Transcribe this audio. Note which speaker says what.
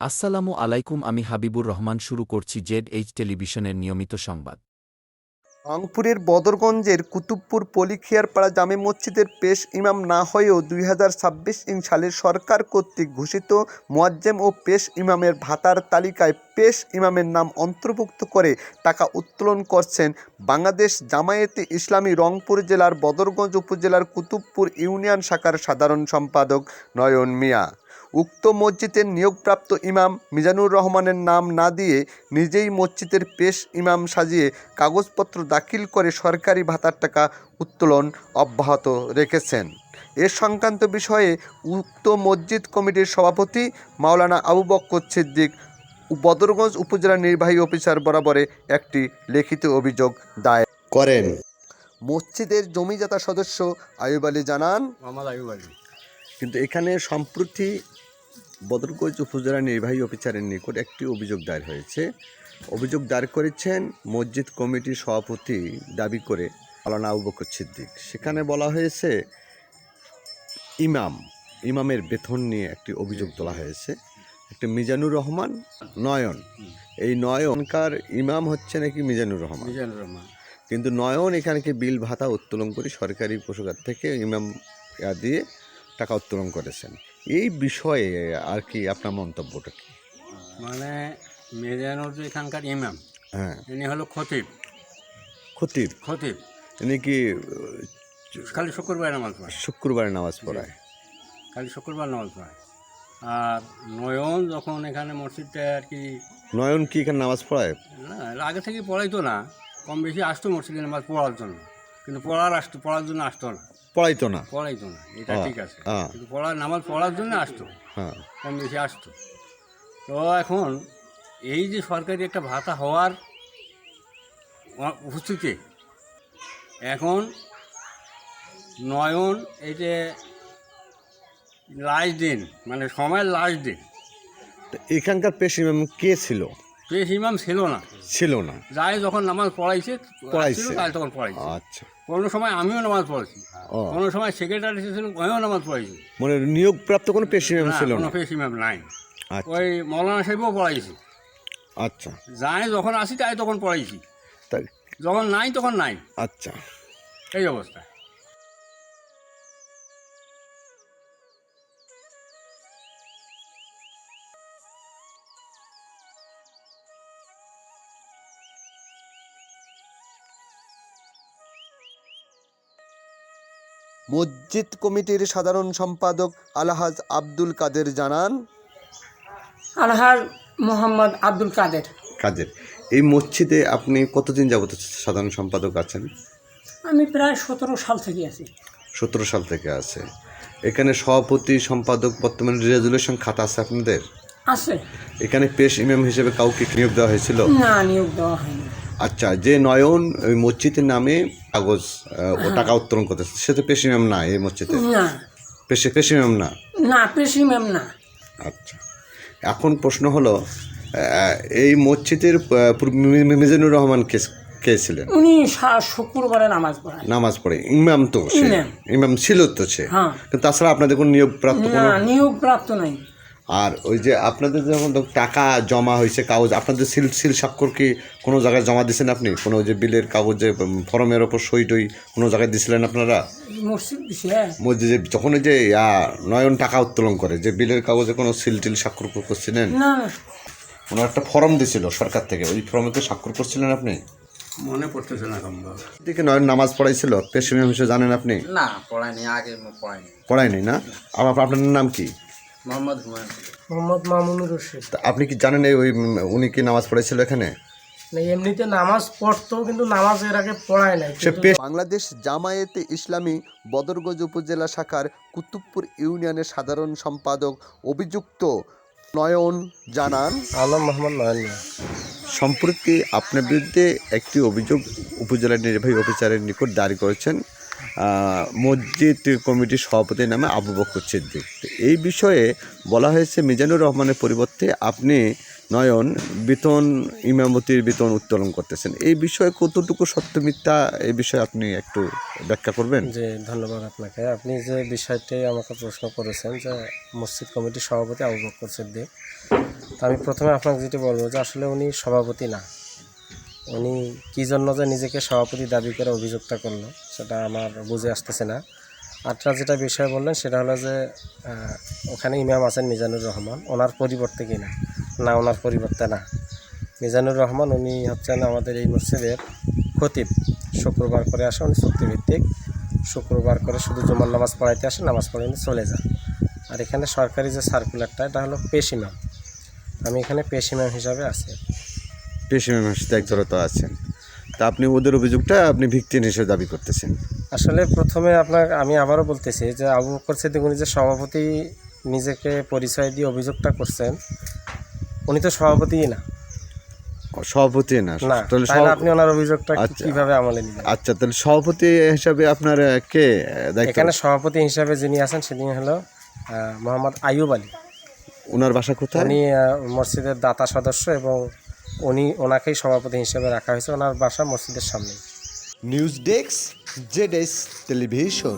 Speaker 1: আসসালামু আলাইকুম, আমি হাবিবুর রহমান। শুরু করছি জেড টেলিভিশনের নিয়মিত সংবাদ।
Speaker 2: রংপুরের বদরগঞ্জের কুতুবপুর পলিখিয়ারপাড়া জামে মসজিদের পেশ ইমাম না হয়েও 2026 সালের সরকার কর্তৃক ঘোষিত মুয়াজ্জেম ও পেশ ইমামের ভাতার তালিকায় পেশ ইমামের নাম অন্তর্ভুক্ত করে টাকা উত্তোলন করছেন বাংলাদেশ জামায়াতে ইসলামী রংপুর জেলার বদরগঞ্জ উপজেলার কুতুবপুর ইউনিয়ন শাখার সাধারণ সম্পাদক নয়ন মিয়া। উক্ত মসজিদের নিয়োগপ্রাপ্ত ইমাম মিজানুর রহমানের নাম না দিয়ে নিজেই মসজিদের পেশ ইমাম সাজিয়ে কাগজপত্র দাখিল করে সরকারি ভাতার টাকা উত্তোলন অব্যাহত রেখেছেন। এ সংক্রান্ত বিষয়ে উক্ত মসজিদ কমিটির সভাপতি মাওলানা আবু বক্কর সিদ্দিক বদরগঞ্জ উপজেলা নির্বাহী অফিসার বরাবরে একটি লিখিত অভিযোগ দায়ের করেন। মসজিদের জমিদাতা সদস্য আয়ুব আলী জানান, কিন্তু এখানে সম্প্রতি বদরগঞ্জ উপজেলা নির্বাহী অফিসারের নিকট একটি অভিযোগ দায়ের হয়েছে। অভিযোগ দায়ের করেছেন মসজিদ কমিটির সভাপতি দাবি করে মাওলানা আবু বকর সিদ্দিক। সেখানে বলা হয়েছে ইমামের বেতন নিয়ে একটি অভিযোগ তোলা হয়েছে। একটা মিজানুর রহমান নয়ন, এই নয়নকার ইমাম হচ্ছে নাকি মিজানুর রহমান, কিন্তু নয়ন এখানে বিল ভাতা উত্তোলন করে সরকারি কোষাগার থেকে ইমাম দিয়ে টাকা উত্তোলন করেছেন। এই বিষয়ে আর কি আপনার মন্তব্যটা কি?
Speaker 3: মানে মিজানুর যে এখানকার ইমাম,
Speaker 2: হ্যাঁ,
Speaker 3: ইনি হলো খতিব।
Speaker 2: ইনি কি
Speaker 3: খালি শুক্রবারে নামাজ পড়ায়,
Speaker 2: শুক্রবারে নামাজ পড়ায়?
Speaker 3: খালি শুক্রবার নামাজ পড়ায়। আর নয়ন যখন এখানে মসজিদটা আর কি,
Speaker 2: নয়ন কি এখানে নামাজ পড়ায়?
Speaker 3: না আগে থেকে পড়াইতো না, কম বেশি আসতো মসজিদে নামাজ পড়ার জন্য, কিন্তু পড়ার জন্য আসতো না,
Speaker 2: পড়াইতো না,
Speaker 3: এটা ঠিক আছে, কিন্তু নামাজ পড়ার জন্য আসতো, কম বেশি আসতো। তো এখন এই যে সরকারি একটা ভাতা হওয়ার উপস্থিতি, এখন নয়ন এই যে লাস্ট দিন, মানে সময়ের লাস্ট দিন,
Speaker 2: এখানকার পেশ ইমাম কে ছিল?
Speaker 3: পেশ ইমাম ছিল না, যাই যখন নামাজ পড়াইছে তাই তখন পড়াইছে।
Speaker 2: আচ্ছা,
Speaker 3: কোনো সময় আমিও নামাজ পড়াইছি, কোনো সময় সেক্রেটারি ছিল আমিও নামাজ পড়াইছি।
Speaker 2: মানে নিয়োগপ্রাপ্ত কোনো পেশ ইমাম ছিল না?
Speaker 3: কোনো পেশ ইমাম নাই। ওই মৌলানা সাহেবও পড়াইছি।
Speaker 2: আচ্ছা,
Speaker 3: যাই যখন আসি তাই তখন পড়াইছি,
Speaker 2: তাই
Speaker 3: যখন নাই তখন নাই।
Speaker 2: আচ্ছা,
Speaker 3: এই অবস্থা।
Speaker 2: মসজিদ কমিটির সাধারণ সম্পাদক আলহাজ আব্দুল কাদের জানান,
Speaker 4: আলহাজ মোহাম্মদ আব্দুল কাদের।
Speaker 2: এই মসজিদে আপনি কতদিন যাবত সাধারণ সম্পাদক আছেন?
Speaker 4: আমি প্রায় 17 সাল থেকে আছি।
Speaker 2: 17 সাল থেকে আছে। এখানে সভাপতি সম্পাদক বর্তমানে রেজুলেশন খাতা আছে আপনাদের?
Speaker 4: আছে।
Speaker 2: এখানে পেশ ইমাম হিসেবে কাউকে নিয়োগ দেওয়া হয়েছিল?
Speaker 4: না, নিয়োগ দেওয়া হয়নি।
Speaker 2: আচ্ছা, যে নয়ন ওই মসজিদের নামে কাগজ ও টাকা উত্তোলন করতেছে, সে তো পেশ ইমাম না এই মসজিদে?
Speaker 4: না,
Speaker 2: পেশ ইমাম না।
Speaker 4: পেশ ইমাম না।
Speaker 2: আচ্ছা, এখন প্রশ্ন হলো, এই মসজিদের মিজানুর রহমান কে ছিলেন?
Speaker 4: উনি শুক্রবারে নামাজ পড়ে
Speaker 2: ইমাম তো সে, ইমাম ছিল তো সে, কিন্তু তাছাড়া আপনাদের কোনো
Speaker 4: নিয়োগপ্রাপ্ত নাই।
Speaker 2: আর ওই যে আপনাদের যখন টাকা জমা হয়েছে কাগজ, আপনাদের সিল স্বাক্ষর কি কোনো জায়গায় জমা দিয়েছেন আপনি? কোনো যে বিলের কাগজে ফর্মের ওপর সই টই কোনো জায়গায় দিয়েছিলেন আপনারা? মসজিদে যখন ওই যে নয়ন টাকা উত্তোলন করে যে বিলের কাগজে কোনো সিল স্বাক্ষর করছিলেন? ওনার একটা ফর্ম দিয়েছিল সরকার থেকে, ওই ফর্মে তো স্বাক্ষর করছিলেন আপনি?
Speaker 3: মনে পড়তেছে না।
Speaker 2: দেখে নয়ন নামাজ পড়াইছিল পেশ ইমাম হিসেবে, জানেন আপনি?
Speaker 5: না, পড়ায়নি, আগে
Speaker 2: পড়ায়নি না? আপনার নাম কি?
Speaker 4: মোহাম্মদ মামুনুর রশিদ।
Speaker 2: আপনি কি জানেন উনি কি নামাজ পড়াইছিল এখানে?
Speaker 4: এমনিতে নামাজ পড়তো, কিন্তু নামাজ এর আগে পড়ায় নাই।
Speaker 2: বাংলাদেশ জামায়াতে ইসলামী বদরগঞ্জ উপজেলা শাখার কুতুবপুর ইউনিয়নের সাধারণ সম্পাদক অভিযুক্ত নয়ন জানান,
Speaker 6: আলম মোহাম্মদ নয়ন,
Speaker 2: সম্প্রতি আপনার বিরুদ্ধে একটি অভিযোগ উপজেলা নির্বাহী অফিসারের নিকট দায়ের করেছেন মসজিদ কমিটির সভাপতির নামে আবু বকর সিদ্দিক। এই বিষয়ে বলা হয়েছে মিজানুর রহমানের পরিবর্তে আপনি নয়ন ইমামতির বেতন উত্তোলন করতেছেন। এই বিষয়ে কতটুকু সত্য মিথ্যা, এই বিষয়ে আপনি একটু ব্যাখ্যা করবেন?
Speaker 6: জি, ধন্যবাদ আপনাকে। আপনি যে বিষয়টি আমাকে প্রশ্ন করেছেন যে মসজিদ কমিটির সভাপতি আবু বকর সিদ্দিক, তো আমি প্রথমে আপনাকে যেটা বলবো যে আসলে উনি সভাপতি না, উনি কী জন্য যে নিজেকে সভাপতি দাবি করে অভিযোগটা করলো সেটা আমার বুঝে আসতেছে না। আরটা যেটা বিষয় বললেন সেটা হলো যে ওখানে ইমাম আছেন মিজানুর রহমান, ওনার পরিবর্তে কি না, না ওনার পরিবর্তে না, মিজানুর রহমান উনি হচ্ছেন আমাদের এই মসজিদের খতিব। শুক্রবার করে আসে, উনি চুক্তিভিত্তিক, শুক্রবার করে শুধু জুমার নামাজ পড়াইতে আসে, নামাজ পড়ে উনি চলে যান। আর এখানে সরকারি যে সার্কুলারটা এটা হলো পেশ ইমাম, আমি এখানে পেশ ইমাম হিসাবে আছি।
Speaker 2: পেশ ইমামের সাথে একজোড়া আছেন, তা আপনি ওদের অভিযোগটা আপনি ভিকটিম হিসেবে দাবি করতেছেন?
Speaker 6: আসলে প্রথমে আমি আবারও বলতেছি যে আবু বকর সিদ্দিক উনি যে সভাপতি নিজেকে পরিচয় দিয়ে অভিযোগটা করছেন, উনি তো সভাপতিই না।
Speaker 2: সভাপতি না?
Speaker 6: না,
Speaker 2: তাহলে
Speaker 6: তাহলে আপনি ওনার অভিযোগটা
Speaker 2: আচ্ছা।
Speaker 6: কিভাবে আমলে নিলেন?
Speaker 2: আচ্ছা, তাহলে সভাপতি হিসাবে আপনার কে দায়িত্ব?
Speaker 6: এখানে সভাপতি হিসাবে যিনি আছেন সেদিন হলো মোহাম্মদ আইয়ুব আলী।
Speaker 2: ওনার বাসা কোথায়?
Speaker 6: উনি মসজিদের দাতা সদস্য এবং ওনাকেই সভাপতি হিসেবে রাখা হয়েছে। ওনার বাসা মসজিদের সামনে।
Speaker 2: News desk, ZS television.